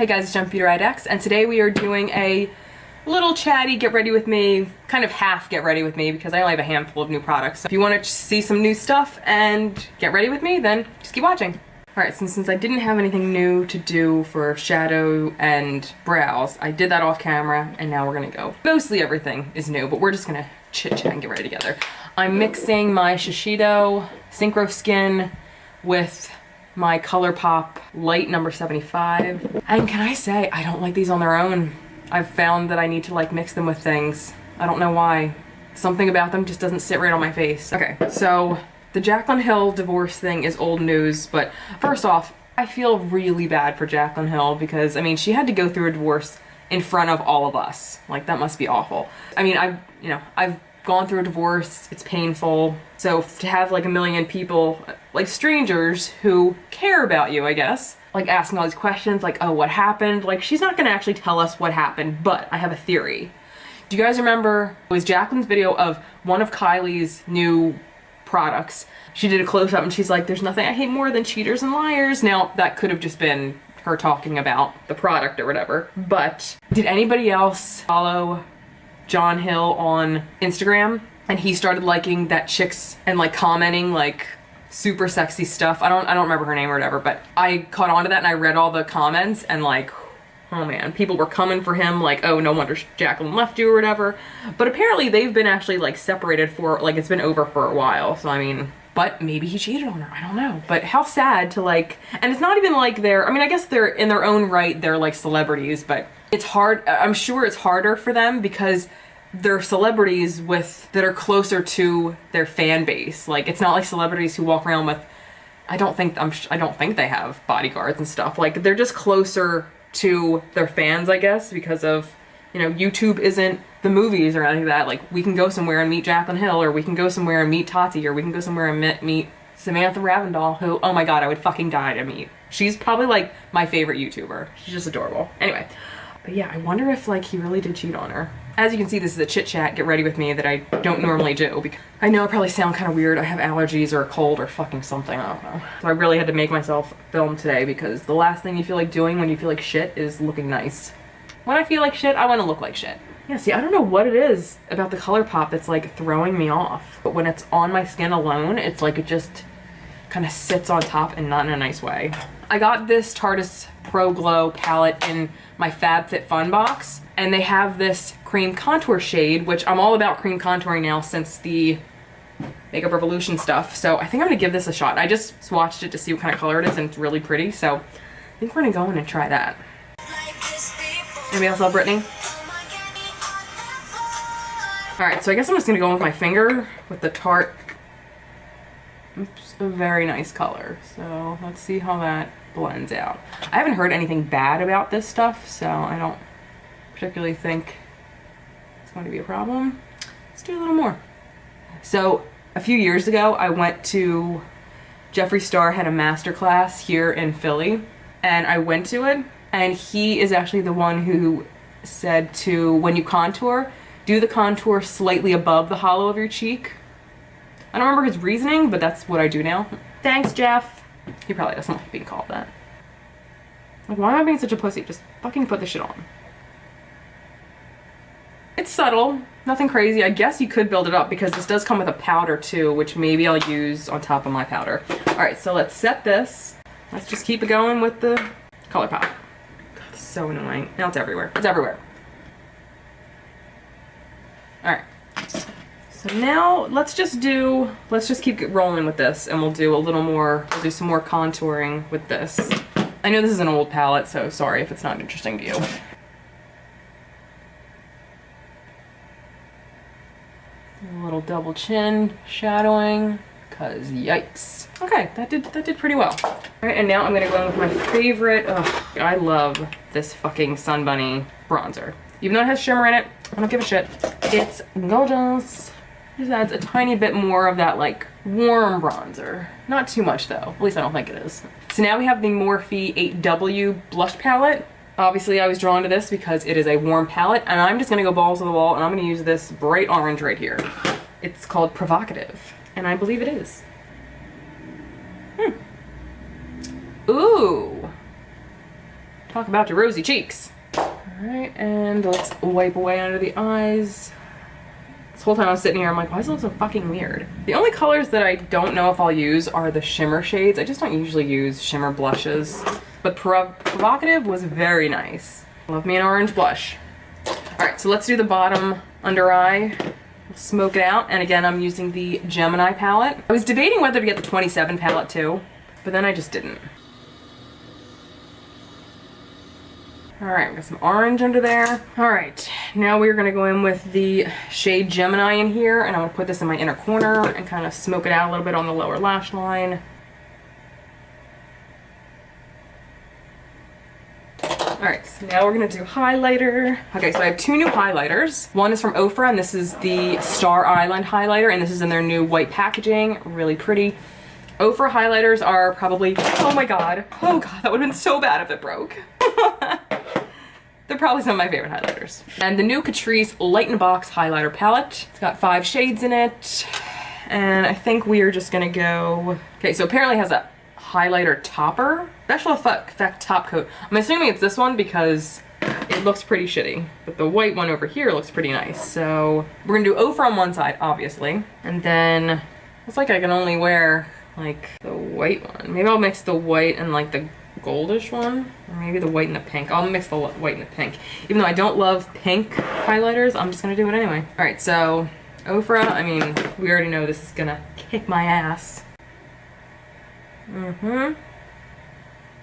Hey guys, it's beautyriotx, and today we are doing a little chatty get ready with me, kind of half get ready with me because I only have a handful of new products. So if you want to see some new stuff and get ready with me, then just keep watching. Alright, since I didn't have anything new to do for shadow and brows, I did that off camera and now we're gonna go. Mostly everything is new, but we're just gonna chit chat and get ready together. I'm mixing my Shiseido Syncro Skin with my Colourpop Light number 75. And can I say, I don't like these on their own. I've found that I need to like mix them with things. I don't know why. Something about them just doesn't sit right on my face. Okay, so the Jaclyn Hill divorce thing is old news, but first off, I feel really bad for Jaclyn Hill because, I mean, she had to go through a divorce in front of all of us. Like, that must be awful. I mean, I've gone through a divorce, it's painful. So to have like a million people, like strangers who care about you, I guess, like asking all these questions like, oh, what happened? Like, she's not gonna actually tell us what happened, but I have a theory. Do you guys remember, it was Jaclyn's video of one of Kylie's new products. She did a close-up and she's like, there's nothing I hate more than cheaters and liars. Now, that could have just been her talking about the product or whatever, but did anybody else follow John Hill on Instagram? And he started liking that chicks and like commenting like super sexy stuff. I don't remember her name or whatever, but I caught on to that and I read all the comments and like, oh man, people were coming for him like, oh, no wonder Jaclyn left you or whatever. But apparently they've been actually like separated for, like, it's been over for a while. So I mean, but maybe he cheated on her, I don't know. But how sad to like, and it's not even like they're, I mean, I guess they're in their own right, they're like celebrities, but it's hard, I'm sure it's harder for them because they're celebrities that are closer to their fan base. Like, it's not like celebrities who walk around with, I don't think they have bodyguards and stuff. Like, they're just closer to their fans, I guess, because of, you know, YouTube isn't the movies or anything like that. Like, we can go somewhere and meet Jaclyn Hill, or we can go somewhere and meet Tarte, or we can go somewhere and meet Samantha Ravindal, who, oh my god, I would fucking die to meet. She's probably like my favorite YouTuber. She's just adorable. Anyway, but yeah, I wonder if like he really did cheat on her. As you can see, this is a chit chat, get ready with me that I don't normally do because I know I probably sound kind of weird. I have allergies or a cold or fucking something, I don't know. So I really had to make myself film today because the last thing you feel like doing when you feel like shit is looking nice. When I feel like shit, I want to look like shit. Yeah, see, I don't know what it is about the Colourpop that's like throwing me off. But when it's on my skin alone, it's like it just kind of sits on top and not in a nice way. I got this Tarteist Pro Glow palette in my FabFitFun box, and they have this cream contour shade, which I'm all about cream contouring now since the Makeup Revolution stuff, so I think I'm gonna give this a shot. I just swatched it to see what kind of color it is, and it's really pretty, so I think we're gonna go in and try that. Anybody else love Brittany? Alright, so I guess I'm just gonna go in with my finger with the Tarte. Oops, a very nice color. So let's see how that blends out. I haven't heard anything bad about this stuff, so I don't particularly think it's going to be a problem. Let's do a little more. So a few years ago, I went to, Jeffree Star had a masterclass here in Philly, and I went to it, and he is actually the one who said to, when you contour, do the contour slightly above the hollow of your cheek. I don't remember his reasoning, but that's what I do now. Thanks, Jeff. He probably doesn't like being called that. Like, why am I being such a pussy? Just fucking put this shit on. It's subtle, nothing crazy. I guess you could build it up because this does come with a powder too, which maybe I'll use on top of my powder. All right, so let's set this. Let's just keep it going with the Colourpop. God, it's so annoying. Now it's everywhere. It's everywhere. All right. So now let's just keep rolling with this, and we'll do a little more, we'll do some more contouring with this. I know this is an old palette, so sorry if it's not interesting to you. A little double chin shadowing, cause yikes. Okay, that did pretty well. All right, and now I'm gonna go in with my favorite, I love this fucking Sun Bunny bronzer. Even though it has shimmer in it, I don't give a shit. It's gorgeous. Just adds a tiny bit more of that like warm bronzer. Not too much though, at least I don't think it is. So now we have the Morphe 8W blush palette. Obviously I was drawn to this because it is a warm palette, and I'm just gonna go balls to the wall and I'm gonna use this bright orange right here. It's called Provocative, and I believe it is. Ooh. Talk about your rosy cheeks. Alright, and let's wipe away under the eyes. This whole time I was sitting here, I'm like, why does it look so fucking weird? The only colors that I don't know if I'll use are the shimmer shades. I just don't usually use shimmer blushes. But Provocative was very nice. Love me an orange blush. Alright, so let's do the bottom under eye. Smoke it out. And again, I'm using the Gemini palette. I was debating whether to get the 27 palette too, but then I just didn't. Alright, we got some orange under there. Alright, now we're gonna go in with the shade Gemini in here, and I'm gonna put this in my inner corner and kind of smoke it out a little bit on the lower lash line. Alright, so now we're gonna do highlighter. Okay, so I have two new highlighters. One is from Ofra, and this is the Star Island highlighter, and this is in their new white packaging. Really pretty. Ofra highlighters are probably, oh my god, that would've been so bad if it broke. They're probably some of my favorite highlighters. And the new Catrice Light in a Box highlighter palette. It's got 5 shades in it. And I think we are just gonna go... Okay, so apparently it has a highlighter topper. Special effect top coat. I'm assuming it's this one because it looks pretty shitty. But the white one over here looks pretty nice. So we're gonna do Ofra on one side, obviously. And then, it's like I can only wear like the white one. Maybe I'll mix the white and like the goldish one, or maybe the white and the pink. I'll mix the white and the pink. Even though I don't love pink highlighters, I'm just gonna do it anyway. All right, so Ofra, I mean, we already know this is gonna kick my ass. Oh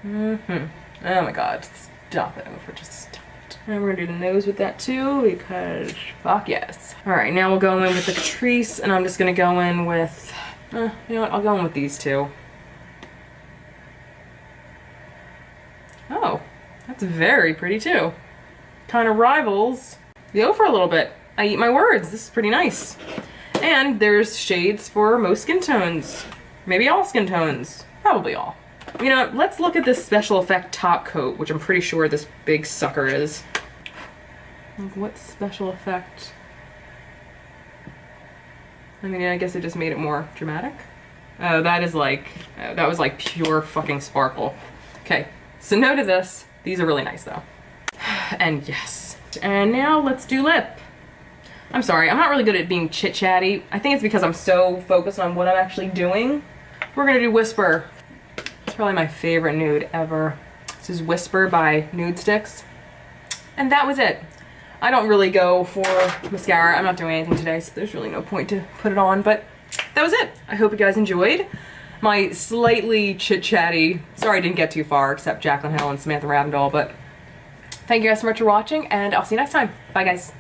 my god, stop it, Ofra, just stop it. And we're gonna do the nose with that too, because fuck yes. All right, now we'll go in with the Catrice, and I'm just gonna go in with, you know what, I'll go in with these two. Oh, that's very pretty too. Kind of rivals the Ofra a little bit. I eat my words, this is pretty nice. And there's shades for most skin tones. Maybe all skin tones, probably all. You know, let's look at this special effect top coat, which I'm pretty sure this big sucker is. Like, what special effect? I mean, I guess it just made it more dramatic. Oh, that is like, that was like pure fucking sparkle. Okay. So no to this. These are really nice though. And yes. And now let's do lip. I'm sorry, I'm not really good at being chit-chatty. I think it's because I'm so focused on what I'm actually doing. We're gonna do Whisper. It's probably my favorite nude ever. This is Whisper by Nudestix. And that was it. I don't really go for mascara. I'm not doing anything today, so there's really no point to put it on, but that was it. I hope you guys enjoyed my slightly chit-chatty, sorry I didn't get too far except Jaclyn Hill and Samantha Ravndall, but thank you guys so much for watching, and I'll see you next time. Bye guys.